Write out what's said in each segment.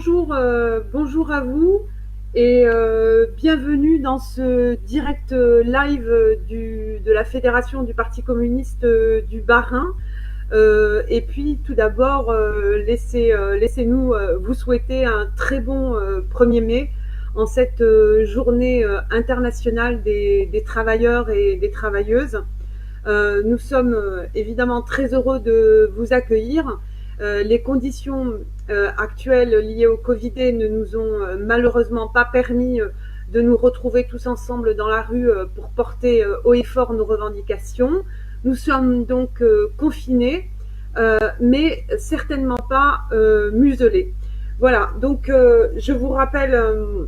bonjour à vous et bienvenue dans ce direct live de la Fédération du Parti communiste du Bas-Rhin. Et puis tout d'abord, laissez-nous vous souhaiter un très bon 1er mai en cette journée internationale des travailleurs et des travailleuses. Nous sommes évidemment très heureux de vous accueillir. Les conditions actuelles liées au Covid ne nous ont malheureusement pas permis de nous retrouver tous ensemble dans la rue pour porter haut et fort nos revendications. Nous sommes donc confinés, mais certainement pas muselés. Voilà, donc je vous rappelle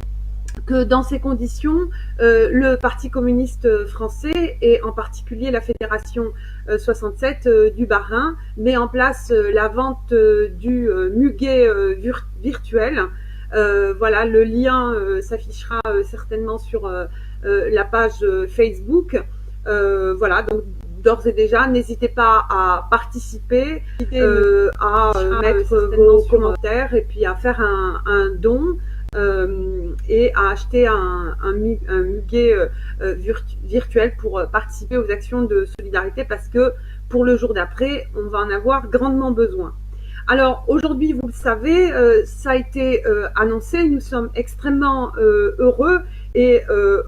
que dans ces conditions, le Parti communiste français et en particulier la Fédération 67 du Bas-Rhin met en place la vente du muguet virtuel. Voilà, le lien s'affichera certainement sur la page Facebook. Voilà, donc d'ores et déjà, n'hésitez pas à participer, à mettre vos commentaires et puis à faire un don. Et à acheter un muguet virtuel pour participer aux actions de solidarité parce que pour le jour d'après, on va en avoir grandement besoin. Alors aujourd'hui, vous le savez, ça a été annoncé, nous sommes extrêmement heureux et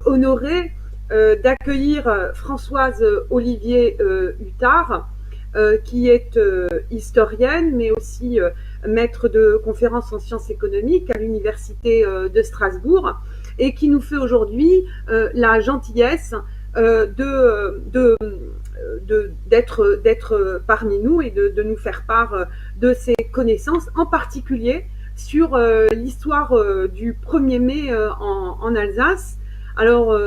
honorés d'accueillir Françoise Olivier Huttard, qui est historienne, mais aussi maître de conférences en sciences économiques à l'université de Strasbourg, et qui nous fait aujourd'hui la gentillesse d'être parmi nous et de nous faire part de ses connaissances, en particulier sur l'histoire du 1er mai en Alsace. Alors,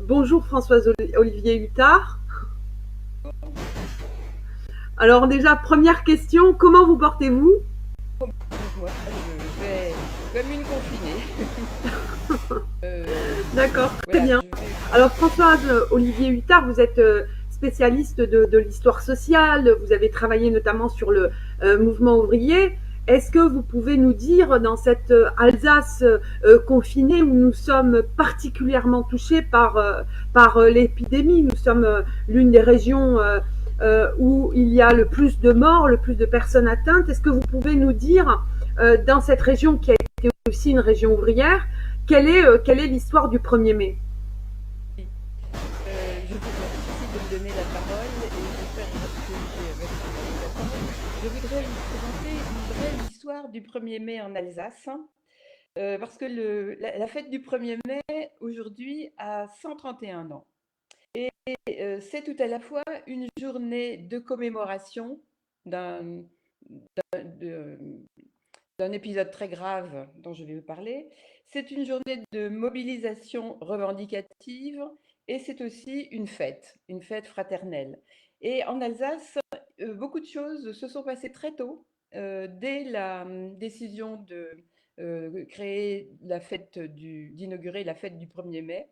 bonjour Françoise Olivier Huttard. Alors déjà, première question, comment vous portez-vous? Moi, je vais comme une confinée. D'accord, très Voilà, bien. je vais. Alors Françoise Olivier Huttard, vous êtes spécialiste de l'histoire sociale, vous avez travaillé notamment sur le mouvement ouvrier. Est-ce que vous pouvez nous dire, dans cette Alsace confinée où nous sommes particulièrement touchés par l'épidémie, nous sommes l'une des régions où il y a le plus de morts, le plus de personnes atteintes, est-ce que vous pouvez nous dire, dans cette région qui a été aussi une région ouvrière, quelle est l'histoire du 1er mai? Je vous remercie de me donner la parole et j'espère que j'ai respecté le temps. Je voudrais vous présenter une brève histoire du 1er mai en Alsace, parce que la fête du 1er mai aujourd'hui a 131 ans. Et c'est tout à la fois une journée de commémoration d'un de- d'un épisode très grave dont je vais vous parler. C'est une journée de mobilisation revendicative et c'est aussi une fête fraternelle. Et en Alsace, beaucoup de choses se sont passées très tôt, dès la décision de créer d'inaugurer la fête du 1er mai.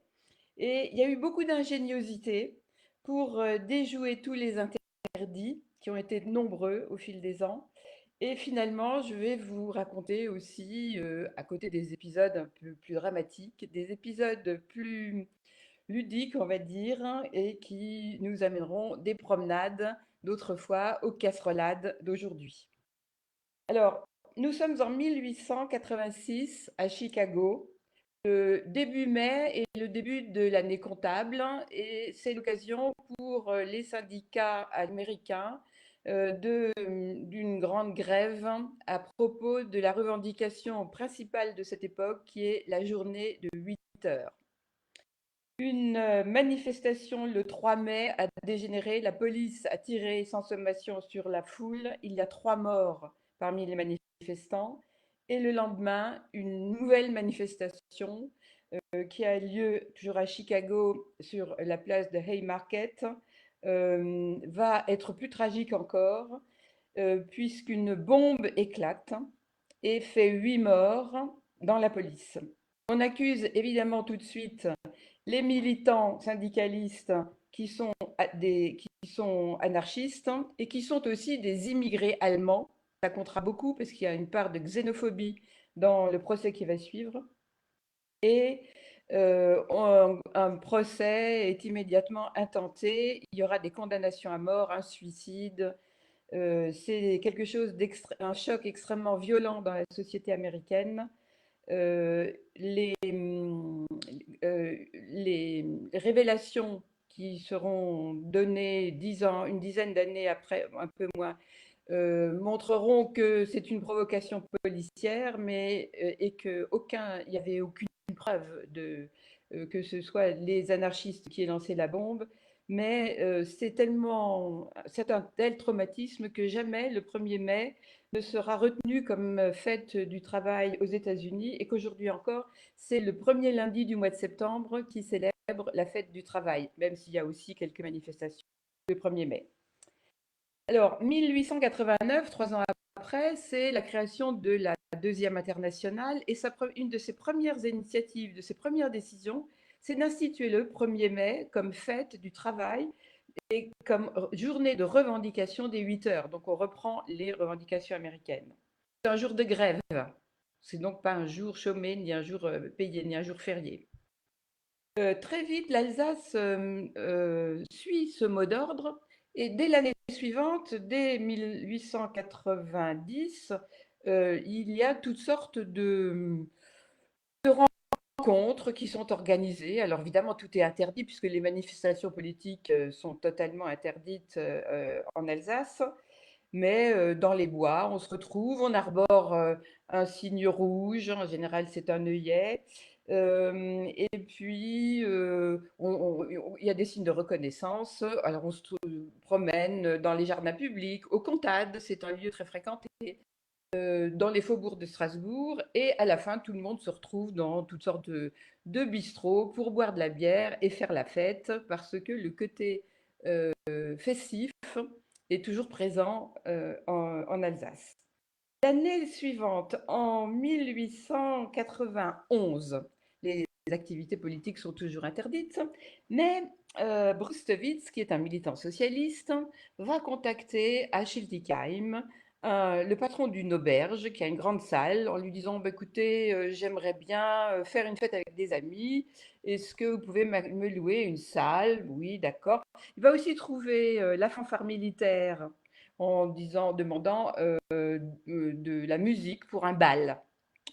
Et il y a eu beaucoup d'ingéniosité pour déjouer tous les interdits qui ont été nombreux au fil des ans. Et finalement, je vais vous raconter aussi, à côté des épisodes un peu plus dramatiques, des épisodes plus ludiques, on va dire, hein, et qui nous amèneront des promenades d'autrefois aux casserolades d'aujourd'hui. Alors, nous sommes en 1886 à Chicago. Le début mai est le début de l'année comptable et c'est l'occasion pour les syndicats américains d'une grande grève à propos de la revendication principale de cette époque qui est la journée de 8 heures. Une manifestation le 3 mai a dégénéré, la police a tiré sans sommation sur la foule, il y a 3 morts parmi les manifestants et le lendemain, une nouvelle manifestation qui a lieu toujours à Chicago sur la place de Haymarket va être plus tragique encore puisqu'une bombe éclate et fait 8 morts dans la police. On accuse évidemment tout de suite les militants syndicalistes qui sont anarchistes et qui sont aussi des immigrés allemands. Ça comptera beaucoup parce qu'il y a une part de xénophobie dans le procès qui va suivre. Et un procès est immédiatement intenté. Il y aura des condamnations à mort, un suicide. C'est quelque chose un choc extrêmement violent dans la société américaine. Les révélations qui seront données une dizaine d'années après, un peu moins, montreront que c'est une provocation policière, et il n'y avait aucune preuve que ce soit les anarchistes qui aient lancé la bombe. Mais c'est un tel traumatisme que jamais le 1er mai ne sera retenu comme fête du travail aux États-Unis, et qu'aujourd'hui encore, c'est le premier lundi du mois de septembre qui célèbre la fête du travail, même s'il y a aussi quelques manifestations le 1er mai. Alors, 1889, 3 ans après, c'est la création de la Deuxième Internationale, et une de ses premières initiatives, de ses premières décisions, c'est d'instituer le 1er mai comme fête du travail et comme journée de revendication des 8 heures. Donc, on reprend les revendications américaines. C'est un jour de grève. C'est donc pas un jour chômé, ni un jour payé, ni un jour férié. Très vite, l'Alsace suit ce mot d'ordre, et dès l'année suivante, dès 1890, il y a toutes sortes de rencontres qui sont organisées. Alors évidemment, tout est interdit puisque les manifestations politiques sont totalement interdites en Alsace. Mais dans les bois, on se retrouve, on arbore un cygne rouge, en général c'est un œillet, et puis il y a des signes de reconnaissance. Alors on se promène dans les jardins publics, au Comtade, c'est un lieu très fréquenté, dans les faubourgs de Strasbourg, et à la fin tout le monde se retrouve dans toutes sortes de bistrots pour boire de la bière et faire la fête, parce que le côté festif est toujours présent en Alsace. L'année suivante, en 1891, les activités politiques sont toujours interdites, mais Brustewitz, qui est un militant socialiste, va contacter à Schiltigheim le patron d'une auberge qui a une grande salle, en lui disant bah, écoutez, j'aimerais bien faire une fête avec des amis, est-ce que vous pouvez me louer une salle? Oui, d'accord. Il va aussi trouver la fanfare militaire demandant de la musique pour un bal,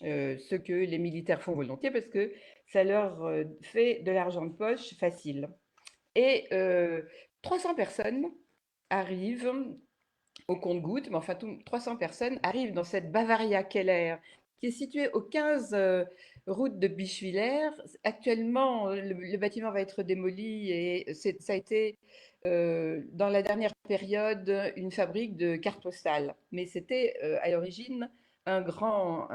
ce que les militaires font volontiers parce que ça leur fait de l'argent de poche facile. Et 300 personnes arrivent au compte-gouttes, mais enfin 300 personnes arrivent dans cette Bavaria Keller qui est située au 15 route de Bischwiller. Actuellement, le bâtiment va être démoli, et ça a été dans la dernière période une fabrique de cartes postales. Mais c'était à l'origine un grand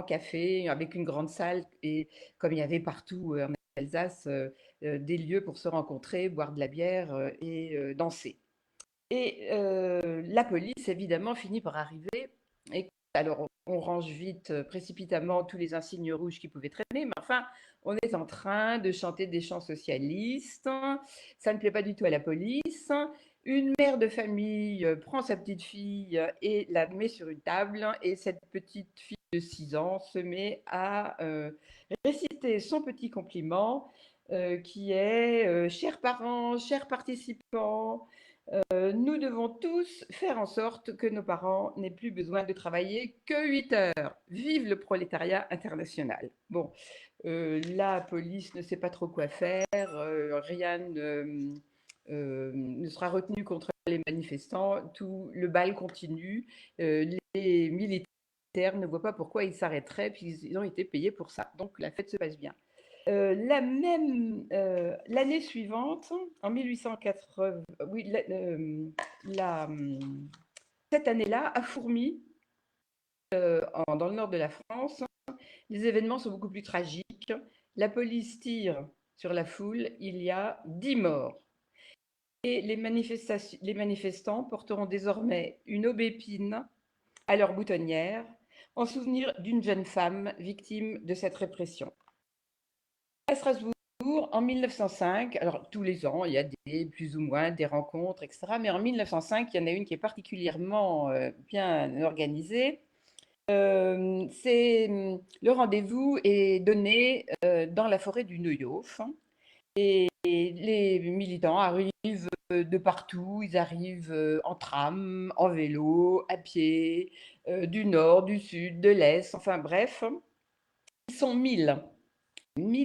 café avec une grande salle, et comme il y avait partout en Alsace des lieux pour se rencontrer, boire de la bière et danser. Et la police, évidemment, finit par arriver. Et alors, on range vite, précipitamment, tous les insignes rouges qui pouvaient traîner. Mais enfin, on est en train de chanter des chants socialistes. Ça ne plaît pas du tout à la police. Une mère de famille prend sa petite fille et la met sur une table. Et cette petite fille de 6 ans se met à réciter son petit compliment qui est chers parents, chers participants, nous devons tous faire en sorte que nos parents n'aient plus besoin de travailler que 8 heures. Vive le prolétariat international. Bon, la police ne sait pas trop quoi faire, rien ne sera retenu contre les manifestants, tout le bal continue, les militaires ne voient pas pourquoi ils s'arrêteraient, puisqu'ils ont été payés pour ça. Donc la fête se passe bien. L'année suivante, en 1880, oui, cette année-là, à Fourmies, dans le nord de la France, les événements sont beaucoup plus tragiques. La police tire sur la foule, il y a 10 morts. Et les manifestants porteront désormais une aubépine à leur boutonnière en souvenir d'une jeune femme victime de cette répression. À Strasbourg, en 1905, alors tous les ans, il y a plus ou moins des rencontres, etc. Mais en 1905, il y en a une qui est particulièrement bien organisée. Le rendez-vous est donné dans la forêt du Neuhof. Et les militants arrivent de partout. Ils arrivent en tram, en vélo, à pied, du nord, du sud, de l'est. Enfin bref, ils sont 1000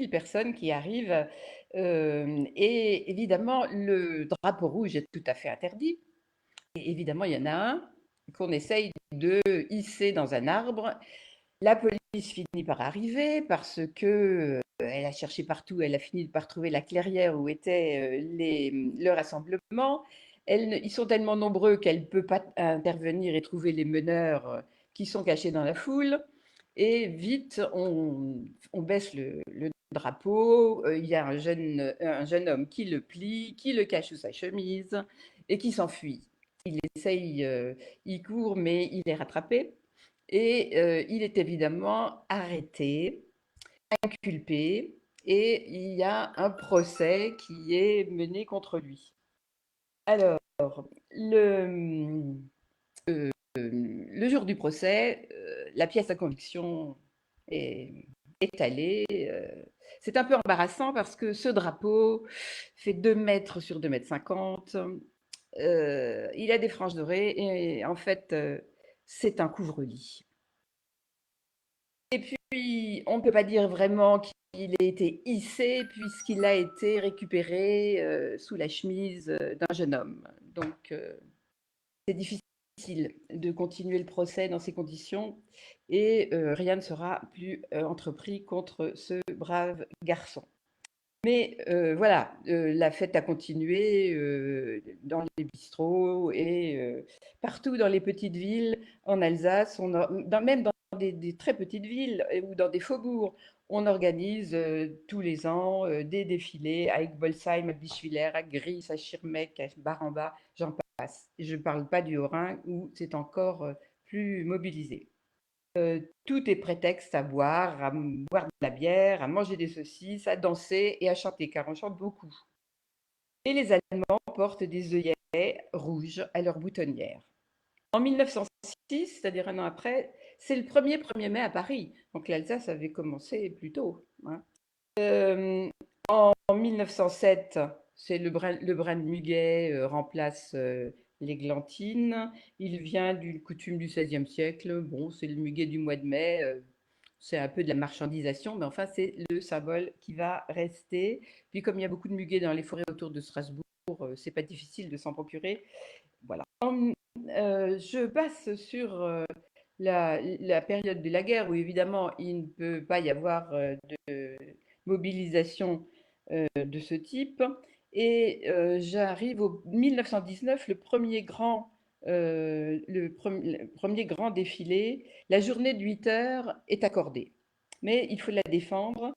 personnes qui arrivent. Et évidemment, le drapeau rouge est tout à fait interdit. Et évidemment, il y en a un qu'on essaye de hisser dans un arbre. La police finit par arriver parce que elle a cherché partout, elle a fini par trouver la clairière où était le rassemblement. Ils sont tellement nombreux qu'elle ne peut pas intervenir et trouver les meneurs qui sont cachés dans la foule. Et vite, on baisse le drapeau. Il y a un jeune homme qui le plie, qui le cache sous sa chemise et qui s'enfuit. Il essaye, il court, mais il est rattrapé. Et il est évidemment arrêté, inculpé, et il y a un procès qui est mené contre lui. Alors, le, le jour du procès, la pièce à conviction est étalée. C'est un peu embarrassant parce que ce drapeau fait 2 mètres sur 2,50 m. Il a des franges dorées et en fait, c'est un couvre-lit. Et puis, on ne peut pas dire vraiment qu'il ait été hissé puisqu'il a été récupéré sous la chemise d'un jeune homme. Donc, c'est difficile de continuer le procès dans ces conditions et rien ne sera plus entrepris contre ce brave garçon. Mais voilà, la fête a continué dans les bistrots et partout dans les petites villes en Alsace, même dans des très petites villes ou dans des faubourgs, on organise tous les ans des défilés à Egbolsheim, à Bischwiller, à Gries, à Schirmeck, à Baramba, j'en passe. Je ne parle pas du Haut-Rhin où c'est encore plus mobilisé. Tout est prétexte à boire de la bière, à manger des saucisses, à danser et à chanter, car on chante beaucoup. Et les Allemands portent des œillets rouges à leur boutonnière. En 1906, c'est-à-dire un an après, c'est le 1er mai à Paris. Donc l'Alsace avait commencé plus tôt. Hein. En 1907, c'est le brin de muguet remplace l'églantine. Il vient d'une coutume du XVIe siècle. Bon, c'est le muguet du mois de mai. C'est un peu de la marchandisation, mais enfin, c'est le symbole qui va rester. Puis, comme il y a beaucoup de muguets dans les forêts autour de Strasbourg, c'est pas difficile de s'en procurer. Voilà. Je passe sur la période de la guerre où évidemment il ne peut pas y avoir de mobilisation de ce type. Et j'arrive au 1919, le premier grand défilé. La journée de 8 heures est accordée, mais il faut la défendre.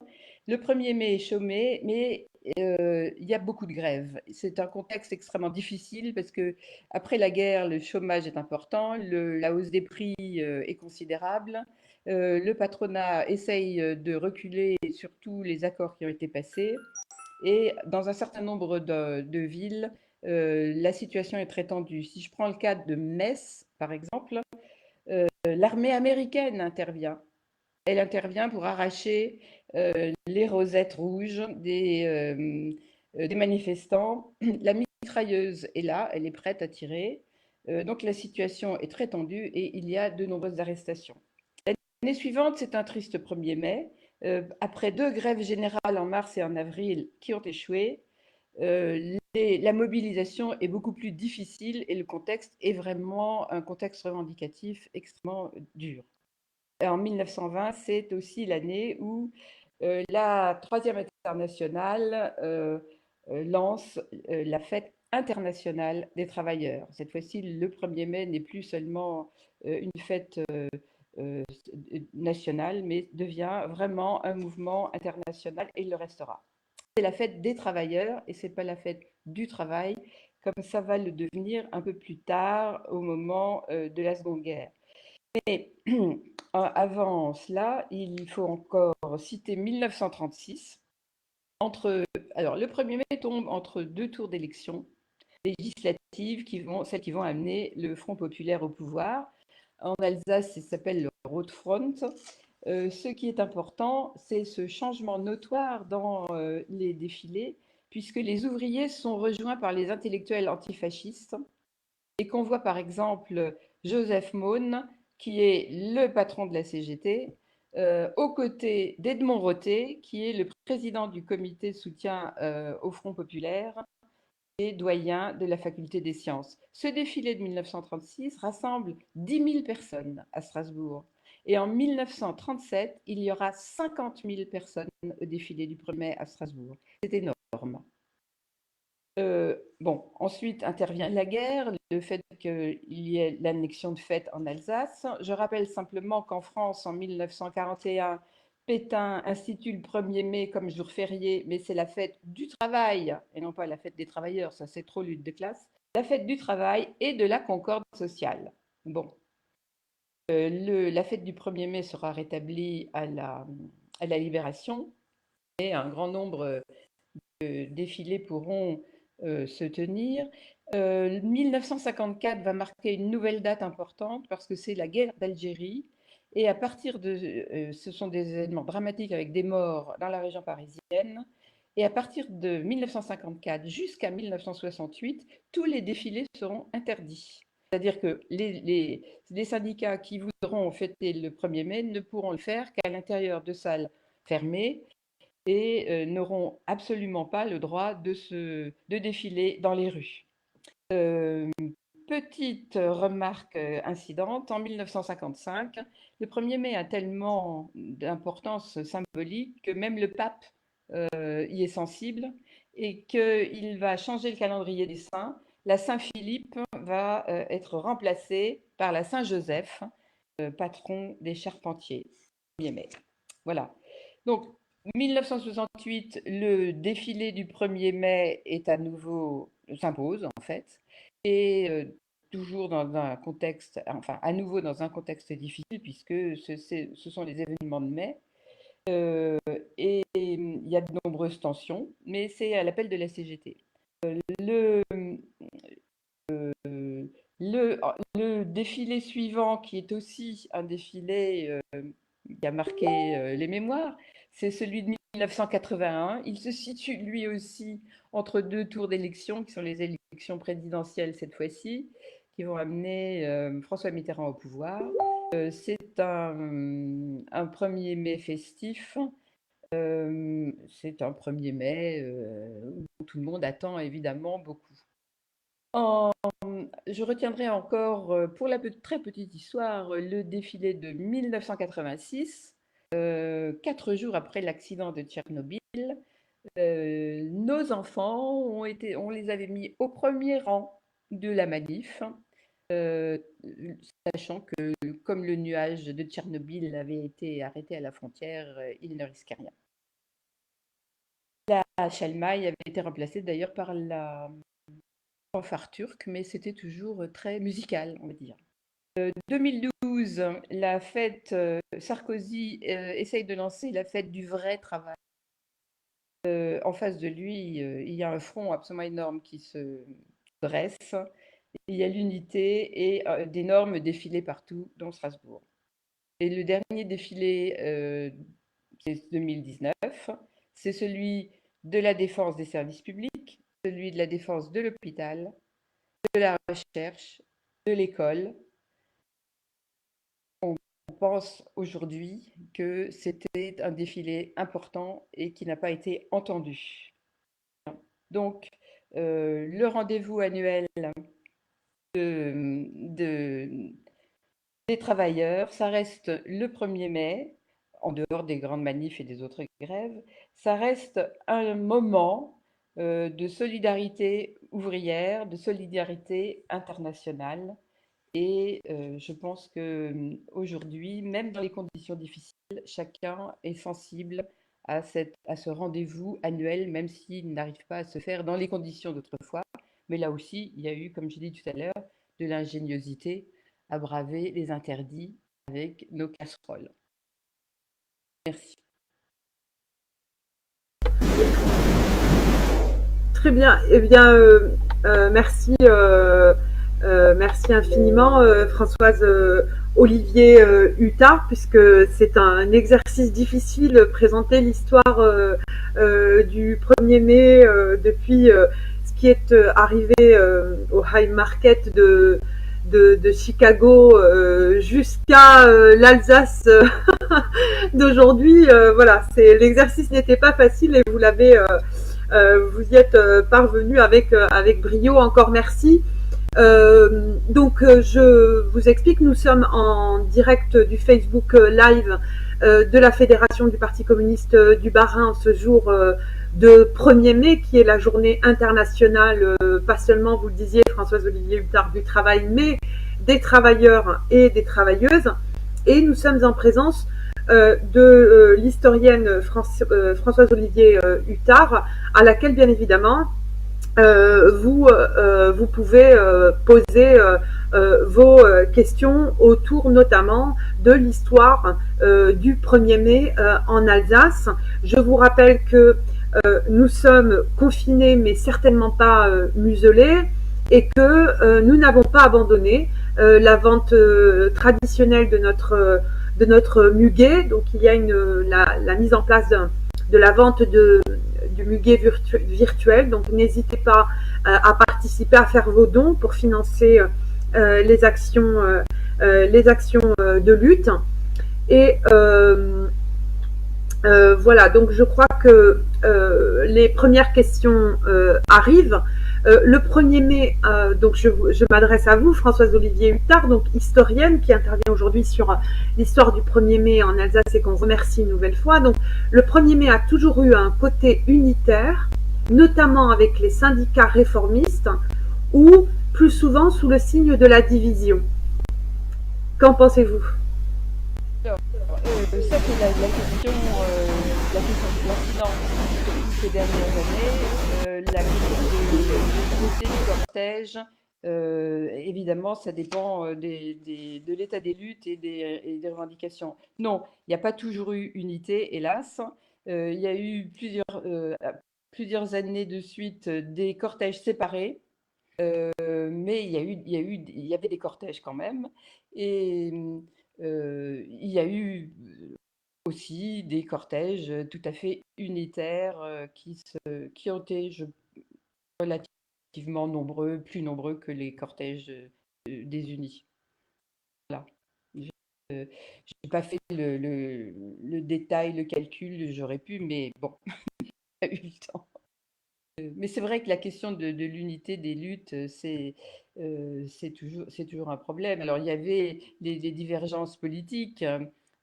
Le 1er mai est chômé, mais il y a beaucoup de grèves. C'est un contexte extrêmement difficile parce que après la guerre, le chômage est important, la hausse des prix est considérable. Le patronat essaye de reculer sur tous les accords qui ont été passés. Et dans un certain nombre de villes, la situation est très tendue. Si je prends le cas de Metz, par exemple, l'armée américaine intervient. Elle intervient pour arracher les rosettes rouges des manifestants. La mitrailleuse est là, elle est prête à tirer. Donc la situation est très tendue et il y a de nombreuses arrestations. L'année suivante, c'est un triste 1er mai. Après 2 grèves générales en mars et en avril qui ont échoué, la mobilisation est beaucoup plus difficile et le contexte est vraiment un contexte revendicatif extrêmement dur. En 1920, c'est aussi l'année où la Troisième Internationale lance la fête internationale des travailleurs. Cette fois-ci, le 1er mai n'est plus seulement une fête nationale, mais devient vraiment un mouvement international et il le restera. C'est la fête des travailleurs et c'est pas la fête du travail, comme ça va le devenir un peu plus tard au moment de la Seconde Guerre. Mais avant cela, il faut encore citer 1936. Alors, le 1er mai tombe entre 2 tours d'élection législatives, celles qui vont amener le Front populaire au pouvoir. en Alsace, il s'appelle le Rotfront. Ce qui est important, c'est ce changement notoire dans les défilés, puisque les ouvriers sont rejoints par les intellectuels antifascistes et qu'on voit par exemple Joseph Maunes, qui est le patron de la CGT, aux côtés d'Edmond Rothé, qui est le président du comité de soutien au Front populaire et doyen de la faculté des sciences. Ce défilé de 1936 rassemble 10 000 personnes à Strasbourg. Et en 1937, il y aura 50 000 personnes au défilé du 1er mai à Strasbourg. C'est énorme. Bon, ensuite intervient la guerre, le fait qu'il y ait l'annexion de fait en Alsace. Je rappelle simplement qu'en France, en 1941, Pétain institue le 1er mai comme jour férié, mais c'est la fête du travail et non pas la fête des travailleurs, ça c'est trop lutte de classe. La fête du travail et de la concorde sociale. Bon, la fête du 1er mai sera rétablie à la Libération et un grand nombre de défilés pourront se tenir. 1954 va marquer une nouvelle date importante parce que c'est la guerre d'Algérie. Et à partir de, ce sont des événements dramatiques avec des morts dans la région parisienne. Et à partir de 1954 jusqu'à 1968, tous les défilés seront interdits. C'est-à-dire que les syndicats qui voudront fêter le 1er mai ne pourront le faire qu'à l'intérieur de salles fermées et n'auront absolument pas le droit de défiler dans les rues. Petite remarque incidente, en 1955, le 1er mai a tellement d'importance symbolique que même le pape y est sensible et qu'il va changer le calendrier des saints. La Saint-Philippe va être remplacée par la Saint-Joseph, patron des charpentiers. 1er mai. Voilà. Donc, 1968, le défilé du 1er mai est à nouveau s'impose en fait, et toujours dans un contexte, enfin à nouveau dans un contexte difficile puisque ce sont les événements de mai, et il y a de nombreuses tensions, mais c'est à l'appel de la CGT. Le, le défilé suivant, qui est aussi un défilé qui a marqué les mémoires, c'est celui de 1981. Il se situe lui aussi entre deux tours d'élection, qui sont les élections présidentielles cette fois-ci, qui vont amener François Mitterrand au pouvoir. C'est un 1er mai festif. C'est un 1er mai où tout le monde attend évidemment beaucoup. Je retiendrai encore, pour la très petite histoire, le défilé de 1986, 4 jours après l'accident de Tchernobyl. Nos enfants on les avait mis au premier rang de la manif, sachant que comme le nuage de Tchernobyl avait été arrêté à la frontière, ils ne risquaient rien. La Chalmaille avait été remplacée d'ailleurs par la fanfare turque, mais c'était toujours très musical, on va dire. 2012, la fête, Sarkozy essaye de lancer la fête du vrai travail. En face de lui, il y a un front absolument énorme qui se dresse. Il y a l'unité et d'énormes défilés partout dans Strasbourg. Et le dernier défilé, c'est 2019, c'est celui de la défense des services publics, celui de la défense de l'hôpital, de la recherche, de l'école. On pense aujourd'hui que c'était un défilé important et qui n'a pas été entendu. Donc, le rendez-vous annuel des travailleurs, ça reste le 1er mai, en dehors des grandes manifs et des autres grèves, ça reste un moment de solidarité ouvrière, de solidarité internationale. Et je pense qu'aujourd'hui, même dans les conditions difficiles, chacun est sensible à ce rendez-vous annuel, même s'il n'arrive pas à se faire dans les conditions d'autrefois. Mais là aussi, il y a eu, comme je l'ai dit tout à l'heure, de l'ingéniosité à braver les interdits avec nos casseroles. Merci. Très bien. Eh bien, merci. Merci infiniment, Françoise Olivier Huttard, puisque c'est un exercice difficile, présenter l'histoire du 1er mai depuis ce qui est arrivé au High Market de Chicago jusqu'à l'Alsace d'aujourd'hui. Voilà, l'exercice n'était pas facile et vous y êtes parvenu avec brio. Encore merci. Je vous explique, nous sommes en direct du Facebook Live de la Fédération du Parti communiste du Bas-Rhin ce jour de 1er mai, qui est la journée internationale, pas seulement, vous le disiez, Françoise-Olivier Huttard, du travail, mais des travailleurs et des travailleuses. Et nous sommes en présence de l'historienne Françoise-Olivier Huttard, à laquelle, bien évidemment, vous pouvez poser vos questions autour notamment de l'histoire du 1er mai en Alsace. Je vous rappelle que nous sommes confinés mais certainement pas muselés et que nous n'avons pas abandonné la vente traditionnelle de notre muguet. Donc il y a la mise en place de la vente du muguet virtuel. Donc n'hésitez pas à participer, à faire vos dons pour financer les actions de lutte. Et voilà, donc je crois que les premières questions arrivent. Le 1er mai, donc je m'adresse à vous, Françoise-Olivier Huttard, donc historienne qui intervient aujourd'hui sur l'histoire du 1er mai en Alsace et qu'on remercie une nouvelle fois. Donc le 1er mai a toujours eu un côté unitaire, notamment avec les syndicats réformistes ou plus souvent sous le signe de la division. Qu'en pensez-vous ? Alors, ça c'est la question de l'incidence depuis ces dernières années, la question de l'unité du cortège. Évidemment, ça dépend de l'état des luttes et des revendications. Non, il n'y a pas toujours eu unité, hélas. Il y a eu plusieurs années de suite des cortèges séparés, mais il y avait des cortèges quand même. Et il y a eu aussi des cortèges tout à fait unitaires qui ont été relativement nombreux, plus nombreux que les cortèges des unis. Voilà. Je n'ai pas fait le détail, le calcul, j'aurais pu, mais bon, pas eu le temps. Mais c'est vrai que la question de l'unité des luttes, c'est toujours un problème. Alors, il y avait des divergences politiques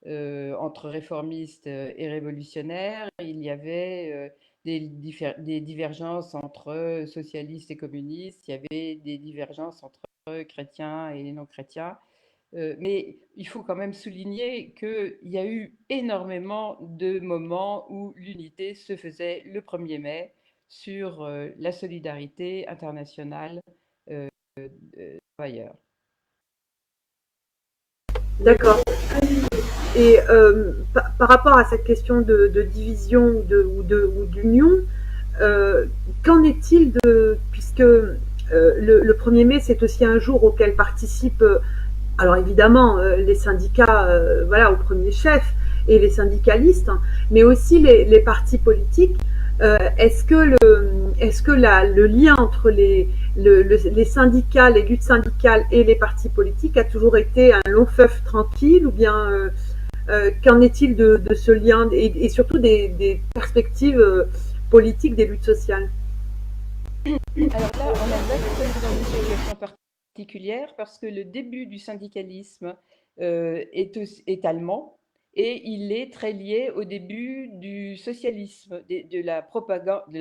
entre réformistes et révolutionnaires. Il y avait des divergences entre socialistes et communistes. Il y avait des divergences entre chrétiens et non-chrétiens. Mais il faut quand même souligner qu'il y a eu énormément de moments où l'unité se faisait le 1er mai sur la solidarité internationale des travailleurs. D'accord. Et par rapport à cette question de division ou d'union, qu'en est-il puisque le 1er mai, c'est aussi un jour auquel participent, alors évidemment, les syndicats, voilà, au premier chef, et les syndicalistes, hein, mais aussi les partis politiques. Est-ce que le lien entre les syndicats, les luttes syndicales et les partis politiques a toujours été un long fleuve tranquille, ou bien qu'en est-il de ce lien et surtout des perspectives politiques des luttes sociales? Alors là, en Alsace, nous sommes dans une situation particulière parce que le début du syndicalisme est allemand et il est très lié au début du socialisme, de la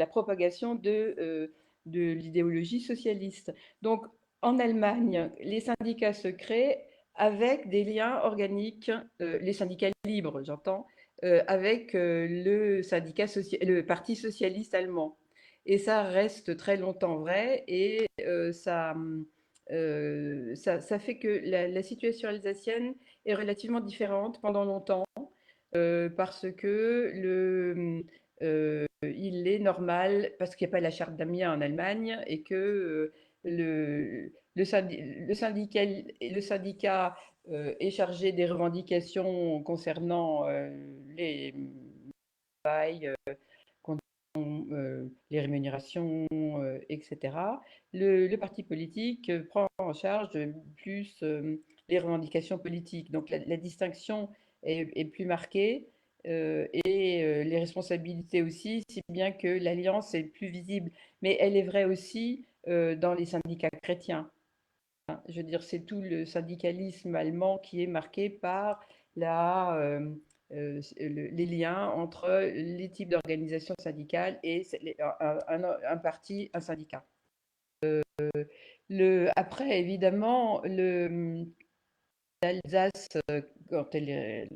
propagation de l'idéologie socialiste. Donc, en Allemagne, les syndicats se créent avec des liens organiques, les syndicats libres, j'entends, avec le Parti socialiste allemand. Et ça reste très longtemps vrai et ça fait que la situation alsacienne est relativement différente pendant longtemps parce que il est normal, parce qu'il n'y a pas la charte d'Amiens en Allemagne et que le syndicat est chargé des revendications concernant les travail, les rémunérations, etc. Le parti politique prend en charge plus les revendications politiques. Donc la distinction est plus marquée et les responsabilités aussi, si bien que l'alliance est plus visible. Mais elle est vraie aussi dans les syndicats chrétiens. Je veux dire, c'est tout le syndicalisme allemand qui est marqué par les liens entre les types d'organisations syndicales et un parti, un syndicat. Après, évidemment, l'Alsace, quand elle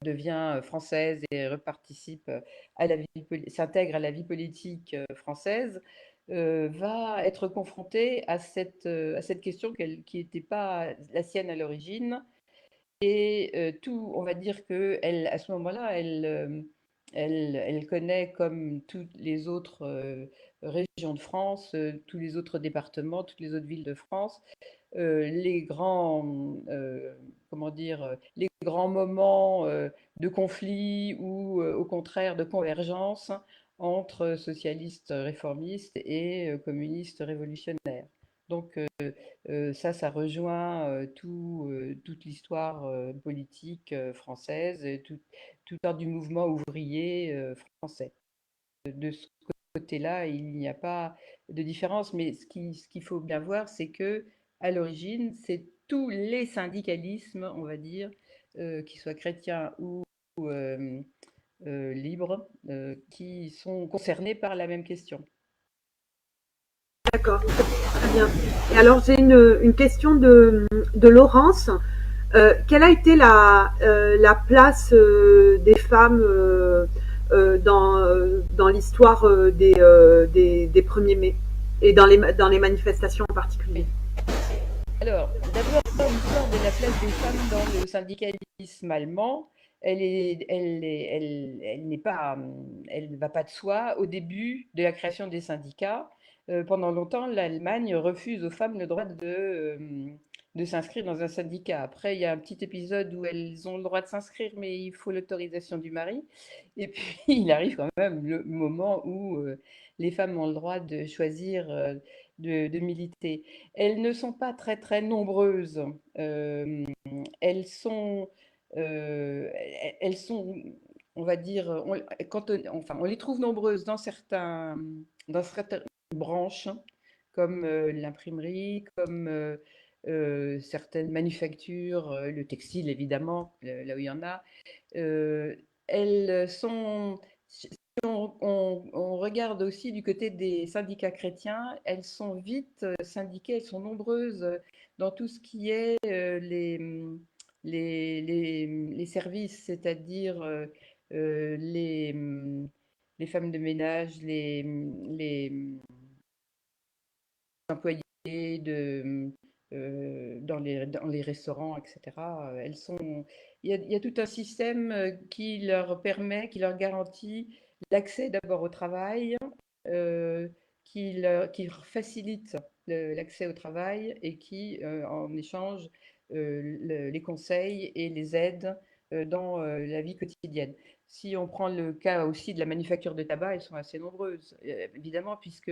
devient française et reparticipe à la vie, s'intègre à la vie politique française, va être confrontée à cette question qui n'était pas la sienne à l'origine. Et on va dire que à ce moment-là, elle connaît comme toutes les autres régions de France, tous les autres départements, toutes les autres villes de France, les grands, comment dire, les grands moments de conflit ou au contraire de convergence entre socialistes réformistes et communistes révolutionnaires. Donc ça rejoint toute l'histoire politique française, toute l'histoire du mouvement ouvrier français. De ce côté-là, il n'y a pas de différence, mais ce qu'il faut bien voir, c'est que à l'origine, c'est tous les syndicalismes, on va dire, qu'ils soient chrétiens ou libres, qui sont concernés par la même question. D'accord, très bien. Et alors j'ai une question de Laurence. Quelle a été la place des femmes dans l'histoire des 1er mai et dans les manifestations en particulier? Alors, d'abord, l'histoire de la place des femmes dans le syndicalisme allemand, elle n'est pas, elle ne va pas de soi. Au début de la création des syndicats, pendant longtemps, l'Allemagne refuse aux femmes le droit de s'inscrire dans un syndicat. Après, il y a un petit épisode où elles ont le droit de s'inscrire, mais il faut l'autorisation du mari. Et puis, il arrive quand même le moment où les femmes ont le droit de choisir de militer. Elles ne sont pas très très nombreuses. Euh, euh, elles sont, on va dire, on les trouve nombreuses dans certaines branches, comme l'imprimerie, comme certaines manufactures, le textile évidemment, là où il y en a. Euh, elles sont, si on regarde aussi du côté des syndicats chrétiens, elles sont vite syndiquées, elles sont nombreuses dans tout ce qui est les services, c'est-à-dire les femmes de ménage, les employés dans les restaurants, etc. Il y a tout un système qui leur permet, qui leur garantit l'accès d'abord au travail, euh, qui leur facilite l'accès au travail et qui, en échange, les conseils et les aides dans la vie quotidienne. Si on prend le cas aussi de la manufacture de tabac, elles sont assez nombreuses, évidemment, puisque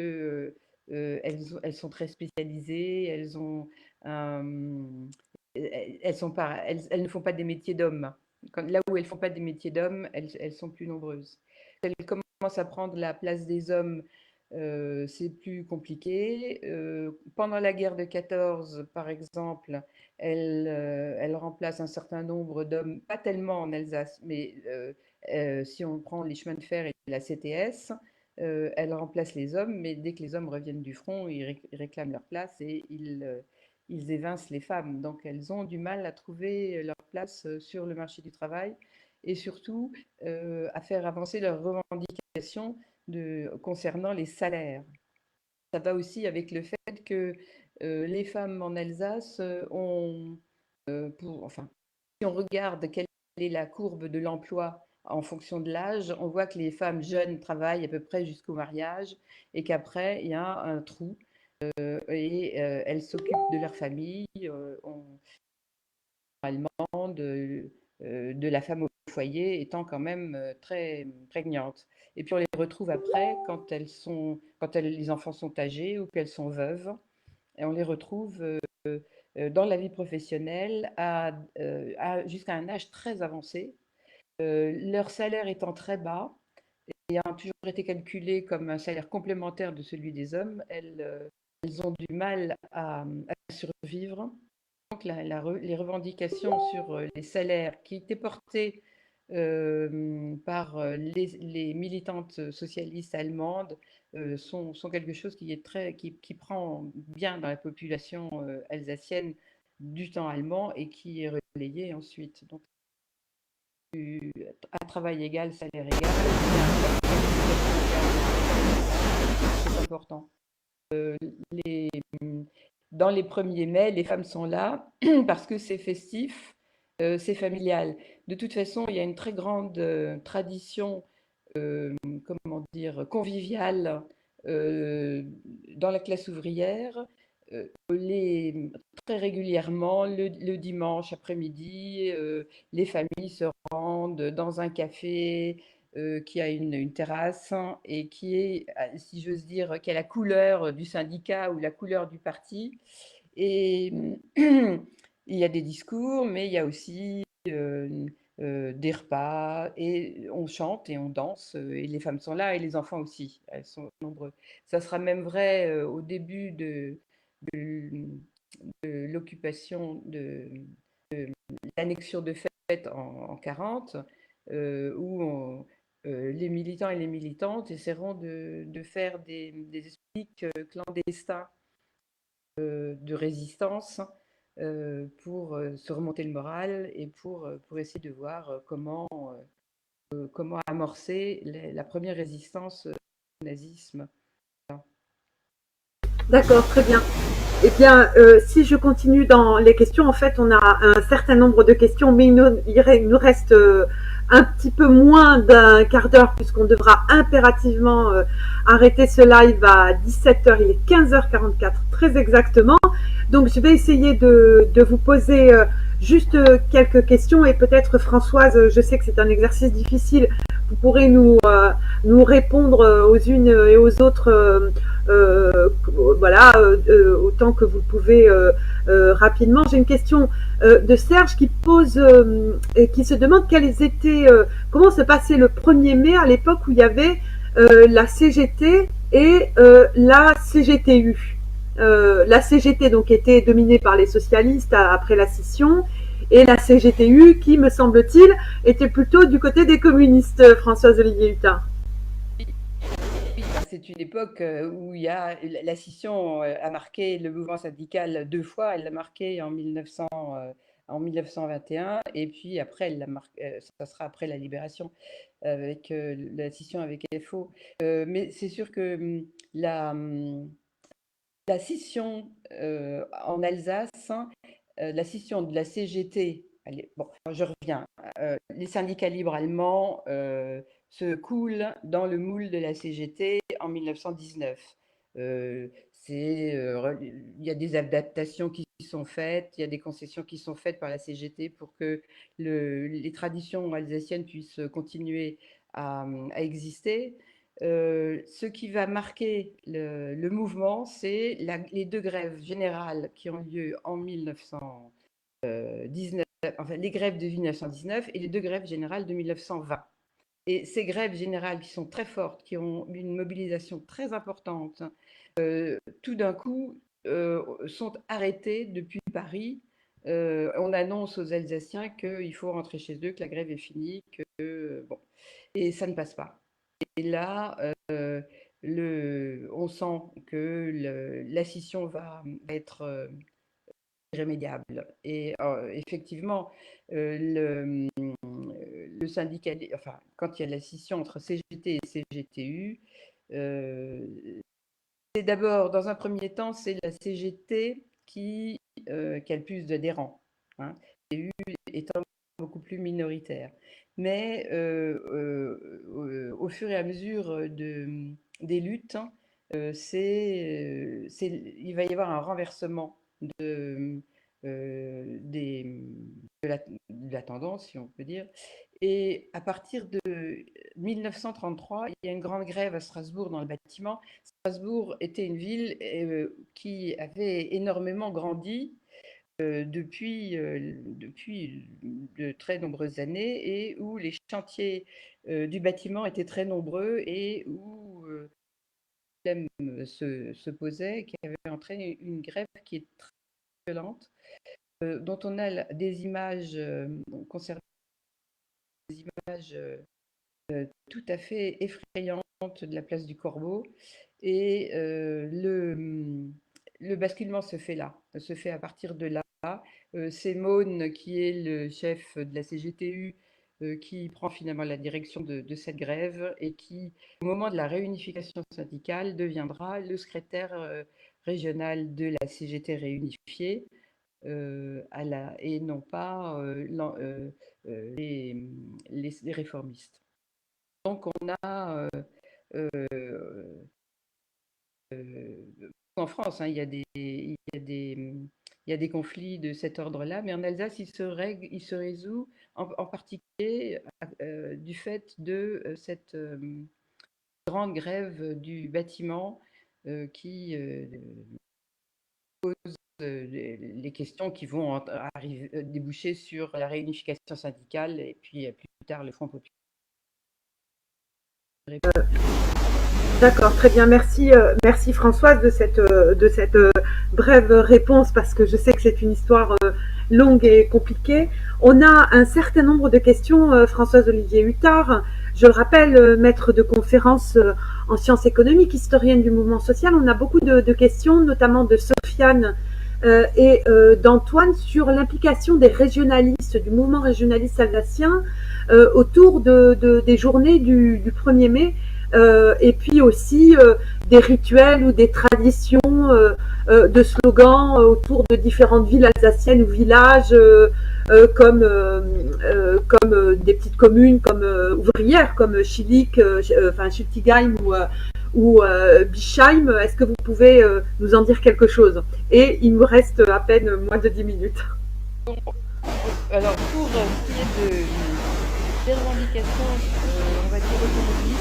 elles sont très spécialisées, elles ne font pas des métiers d'hommes. Là où elles ne font pas des métiers d'hommes, elles sont plus nombreuses. Elles commencent à prendre la place des hommes, c'est plus compliqué. Pendant la guerre de 14, par exemple, elles remplacent un certain nombre d'hommes, pas tellement en Alsace, mais si on prend les chemins de fer et la CTS, elles remplacent les hommes, mais dès que les hommes reviennent du front, ils réclament leur place et ils évincent les femmes. Donc elles ont du mal à trouver leur place sur le marché du travail et surtout à faire avancer leurs revendications concernant les salaires. Ça va aussi avec le fait que les femmes en Alsace enfin, si on regarde quelle est la courbe de l'emploi en fonction de l'âge, on voit que les femmes jeunes travaillent à peu près jusqu'au mariage et qu'après, il y a un trou et elles s'occupent de leur famille. allemande de la femme au foyer étant quand même très prégnante. Et puis on les retrouve après les enfants sont âgés ou qu'elles sont veuves, et on les retrouve dans la vie professionnelle jusqu'à un âge très avancé, leur salaire étant très bas et ayant toujours été calculé comme un salaire complémentaire de celui des hommes, elles ont du mal à survivre. Donc les revendications sur les salaires qui étaient portées par les militantes socialistes allemandes sont quelque chose qui prend bien dans la population alsacienne du temps allemand et qui est relayé ensuite. Donc, à travail égal, salaire égal, il y a un c'est important. Les, dans les 1er mai, les femmes sont là parce que c'est festif, c'est familial. De toute façon, il y a une très grande tradition, comment dire, conviviale dans la classe ouvrière. Très régulièrement, le dimanche après-midi, les familles se rendent dans un café qui a une terrasse et qui est, si j'ose dire, qui a la couleur du syndicat ou la couleur du parti. Et il y a des discours, mais il y a aussi des repas, et on chante et on danse, et les femmes sont là, et les enfants aussi, elles sont nombreux. Ça sera même vrai au début de, de l'occupation de l'annexion de fait en 40, où les militants et les militantes essaieront de faire des explics clandestins de résistance pour se remonter le moral et pour essayer de voir comment amorcer la première résistance au nazisme. D'accord, très bien. Eh bien, si je continue dans les questions, en fait, on a un certain nombre de questions, mais il nous reste un petit peu moins d'un quart d'heure puisqu'on devra impérativement arrêter ce live à 17h. Il est 15h44 très exactement. Donc, je vais essayer de vous poser juste quelques questions, et peut-être Françoise, je sais que c'est un exercice difficile, vous pourrez nous répondre aux unes et aux autres voilà, autant que vous le pouvez rapidement. J'ai une question de Serge qui se demande comment se passait le 1er mai à l'époque où il y avait la CGT et la CGTU. La CGT donc était dominée par les socialistes après la scission, et la CGTU qui, me semble-t-il, était plutôt du côté des communistes, Françoise Olivier Hutin. Oui, c'est une époque où il y a la scission a marqué le mouvement syndical 2 fois. Elle l'a marqué en 1921, et puis après, ça sera après la libération avec la scission avec FO. Mais c'est sûr que la scission en Alsace, la scission de la CGT, bon, je reviens, les syndicats libres allemands se coulent dans le moule de la CGT en 1919. Il y a des adaptations qui sont faites, il y a des concessions qui sont faites par la CGT pour que les traditions alsaciennes puissent continuer à exister. Ce qui va marquer le mouvement, c'est les 2 grèves générales qui ont lieu en 1919, enfin les grèves de 1919 et les 2 grèves générales de 1920. Et ces grèves générales qui sont très fortes, qui ont une mobilisation très importante, tout d'un coup sont arrêtées depuis Paris. On annonce aux Alsaciens qu'il faut rentrer chez eux, que la grève est finie, bon, et ça ne passe pas. Et là, on sent que la scission va être irrémédiable. Et effectivement, le syndicat, enfin, quand il y a la scission entre CGT et CGTU, c'est d'abord, dans un premier temps, c'est la CGT qui a le plus d'adhérents, hein, CGTU étant beaucoup plus minoritaire. Mais au fur et à mesure des luttes, il va y avoir un renversement des de la tendance, si on peut dire. Et à partir de 1933, il y a une grande grève à Strasbourg dans le bâtiment. Strasbourg était une ville qui avait énormément grandi depuis de très nombreuses années et où les chantiers du bâtiment étaient très nombreux et où le problème se posait, qui avait entraîné une grève qui est très violente, dont on a des images concernant des images tout à fait effrayantes de la place du Corbeau. Et le basculement se fait là, se fait à partir de là. C'est Maune, qui est le chef de la CGTU, qui prend finalement la direction de cette grève et qui, au moment de la réunification syndicale, deviendra le secrétaire régional de la CGT réunifiée et non pas les réformistes. Donc on a en France, hein, il y a des conflits de cet ordre-là, mais en Alsace, il se résout en particulier du fait de cette grande grève du bâtiment qui pose les questions qui vont déboucher sur la réunification syndicale et puis plus tard le Front populaire. D'accord, très bien. Merci, merci Françoise de cette brève réponse parce que je sais que c'est une histoire longue et compliquée. On a un certain nombre de questions, Françoise Olivier Huttard. Je le rappelle, maître de conférences en sciences économiques, historienne du mouvement social. On a beaucoup de questions, notamment de Sofiane et d'Antoine sur l'implication des régionalistes, du mouvement régionaliste alsacien autour des journées du 1er mai. Et puis aussi des rituels ou des traditions de slogans autour de différentes villes alsaciennes ou villages comme des petites communes comme ouvrières comme Schillig, enfin Schiltigheim ou Bischheim. Est-ce que vous pouvez nous en dire quelque chose? Et il me reste à peine moins de 10 minutes. Alors pour ce qui est des revendications, on va dire automobilistes,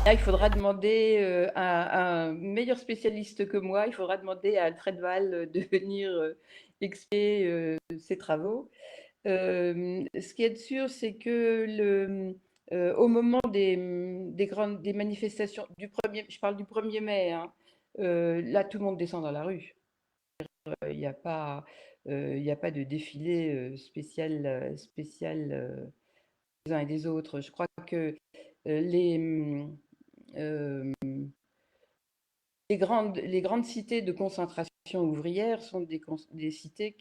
là, il faudra demander à un meilleur spécialiste que moi, il faudra demander à Alfred Wahl de venir expliquer ses travaux. Ce qui est sûr, c'est que au moment des manifestations je parle du 1er mai, hein, là tout le monde descend dans la rue. Il n'y a pas, il n'y a pas de défilé spécial des uns et des autres. Je crois que euh, les grandes cités de concentration ouvrière sont des cités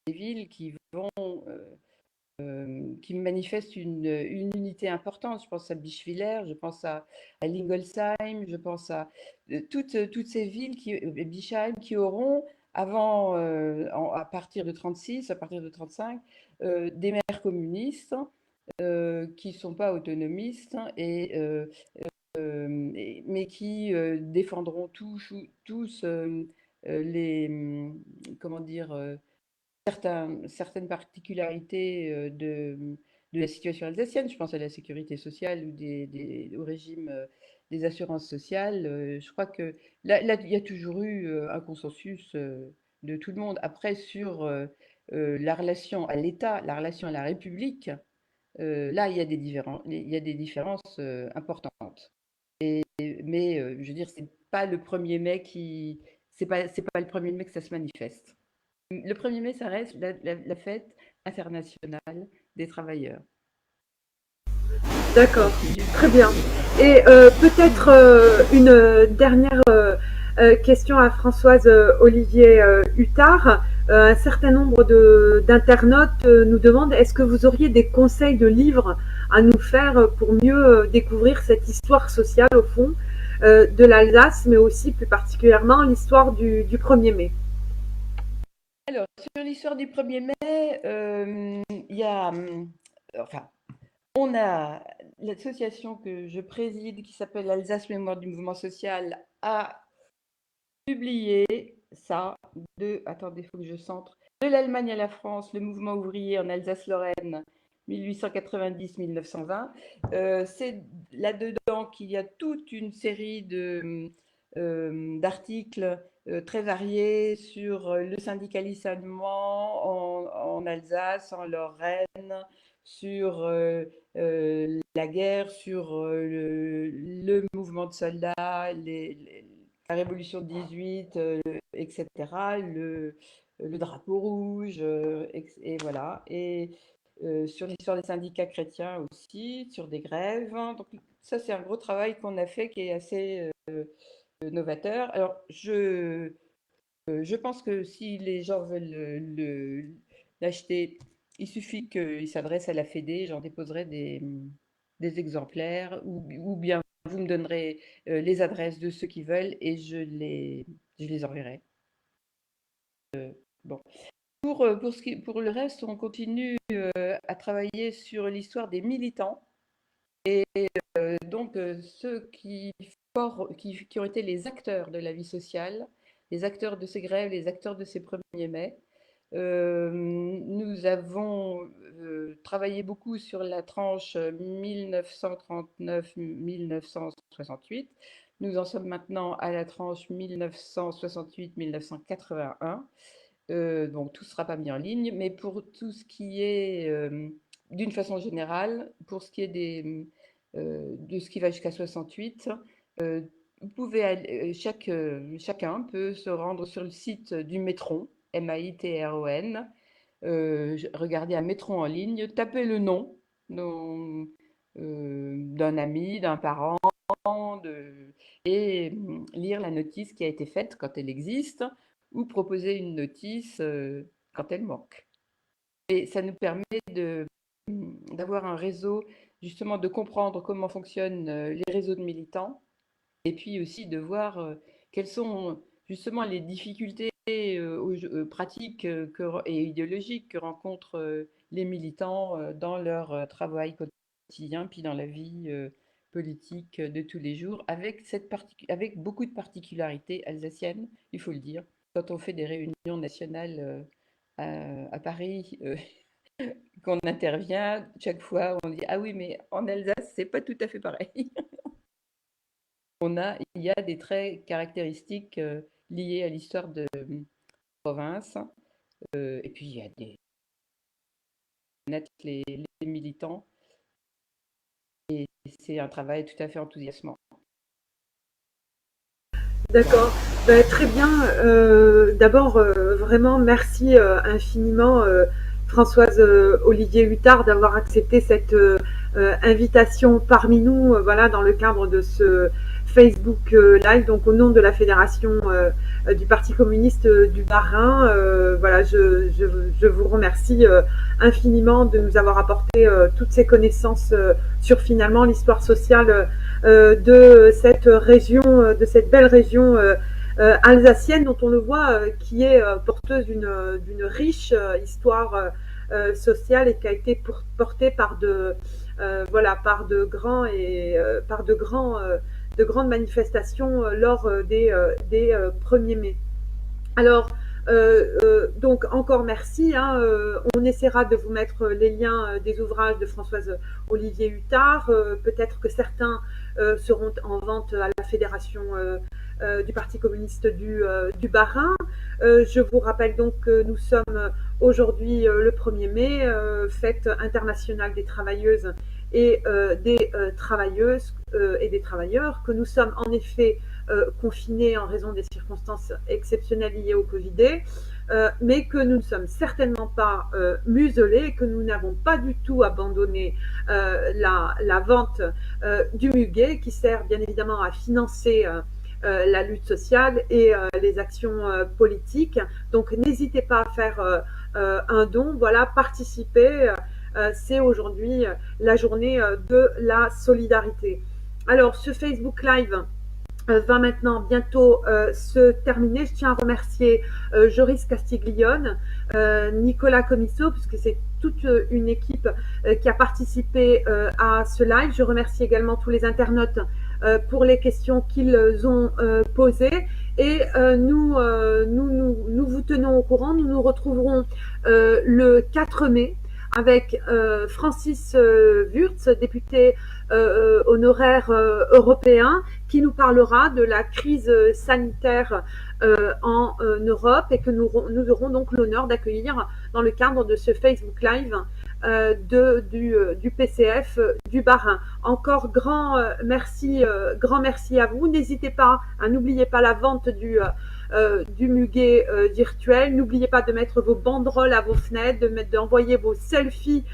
des villes qui manifestent une unité importante. Je pense à Bischwiller, je pense à Lingolsheim, je pense à toutes ces villes Bischheim, qui auront à partir de 36, à partir de 35, des maires communistes qui ne sont pas autonomistes mais qui défendront tous comment dire, certaines particularités de la situation alsacienne. Je pense à la sécurité sociale ou au régime des assurances sociales. Je crois que là, il y a toujours eu un consensus de tout le monde. Après, sur la relation à l'État, la relation à la République, là, il y a des différences importantes. Mais je veux dire, c'est pas le 1er mai que ça se manifeste. Le 1er mai, ça reste la fête internationale des travailleurs. D'accord, très bien. Et peut-être une dernière question à Françoise Olivier Huttard. Un certain nombre d'internautes nous demandent est-ce que vous auriez des conseils de livres à nous faire pour mieux découvrir cette histoire sociale au fond de l'Alsace, mais aussi plus particulièrement l'histoire du 1er mai? Alors, sur l'histoire du 1er mai, il y a, enfin, on a l'association que je préside, qui s'appelle Alsace Mémoire du Mouvement Social, a publié ça attendez, il faut que je centre. de l'Allemagne à la France, le mouvement ouvrier en Alsace-Lorraine, 1890-1920. C'est là-dedans qu'il y a toute une série d'articles très variés sur le syndicalisme allemand en Alsace, en Lorraine, sur la guerre, sur le mouvement de soldats, la révolution de 18, etc., le drapeau rouge, et voilà. Et sur l'histoire des syndicats chrétiens aussi, sur des grèves. Donc ça, c'est un gros travail qu'on a fait qui est assez novateur. Alors, je pense que si les gens veulent l'acheter, il suffit qu'ils s'adressent à la Fédé, j'en déposerai des exemplaires, ou bien vous me donnerez les adresses de ceux qui veulent et je les enverrai. Bon. Pour le reste, on continue à travailler sur l'histoire des militants et donc ceux qui ont été les acteurs de la vie sociale, les acteurs de ces grèves, les acteurs de ces 1er mai. Nous avons travaillé beaucoup sur la tranche 1939-1968. Nous en sommes maintenant à la tranche 1968-1981. Donc tout ne sera pas mis en ligne, mais pour tout ce qui est, d'une façon générale, pour ce qui est de ce qui va jusqu'à 68, vous pouvez chacun peut se rendre sur le site du Maitron, MAITRON, regarder un Maitron en ligne, taper le nom d'un ami, d'un parent, et lire la notice qui a été faite quand elle existe, ou proposer une notice quand elle manque. Et ça nous permet d'avoir un réseau, justement, de comprendre comment fonctionnent les réseaux de militants, et puis aussi de voir quelles sont justement les difficultés pratiques et idéologiques que rencontrent les militants dans leur travail quotidien, puis dans la vie politique de tous les jours, avec beaucoup de particularités alsaciennes, il faut le dire. Quand on fait des réunions nationales à Paris, qu'on intervient, chaque fois on dit ah oui, mais en Alsace, c'est pas tout à fait pareil. Il y a des traits caractéristiques liés à l'histoire de province, et puis il y a les militants, et c'est un travail tout à fait enthousiasmant. D'accord. Ben, très bien. D'abord, vraiment, merci infiniment, Françoise Olivier Huttard, d'avoir accepté cette invitation parmi nous, voilà, dans le cadre de ce Facebook Live, donc au nom de la Fédération du Parti communiste du Bas-Rhin. Voilà, je vous remercie infiniment de nous avoir apporté toutes ces connaissances sur finalement l'histoire sociale de cette région, de cette belle région alsacienne, dont on le voit, qui est porteuse d'une riche histoire sociale, et qui a été portée par par de grandes manifestations lors des 1er mai. Alors, donc encore merci. On essaiera de vous mettre les liens des ouvrages de Françoise Olivier Huttard. Peut-être que certains seront en vente à la Fédération du Parti communiste du Bas-Rhin. Je vous rappelle donc que nous sommes aujourd'hui le 1er mai, fête internationale des travailleuses et des travailleuses et des travailleurs, que nous sommes en effet confinés en raison des circonstances exceptionnelles liées au Covid, mais que nous ne sommes certainement pas muselés, que nous n'avons pas du tout abandonné la vente du muguet, qui sert bien évidemment à financer la lutte sociale et les actions politiques. Donc n'hésitez pas à faire un don, voilà, participer. C'est aujourd'hui la journée de la solidarité. Alors, ce Facebook Live va maintenant bientôt se terminer. Je tiens à remercier Joris Castiglione, Nicolas Comisso, puisque c'est toute une équipe qui a participé à ce live. Je remercie également tous les internautes pour les questions qu'ils ont posées. Et nous vous tenons au courant. Nous nous retrouverons le 4 mai avec Francis Wurtz, député honoraire européen, qui nous parlera de la crise sanitaire en Europe et que nous aurons donc l'honneur d'accueillir dans le cadre de ce Facebook Live du PCF du Bas-Rhin. Encore grand merci à vous. N'hésitez pas, n'oubliez pas la vente du muguet virtuel. N'oubliez pas de mettre vos banderoles à vos fenêtres, d'envoyer vos selfies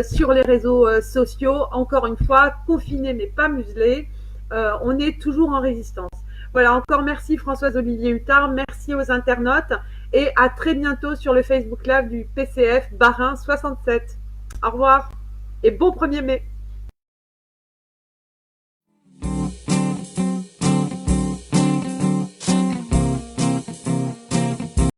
sur les réseaux sociaux. Encore une fois, confinés mais pas muselés. On est toujours en résistance. Voilà, encore merci Françoise-Olivier Huttard, merci aux internautes et à très bientôt sur le Facebook Live du PCF Bas-Rhin 67. Au revoir et bon 1er mai.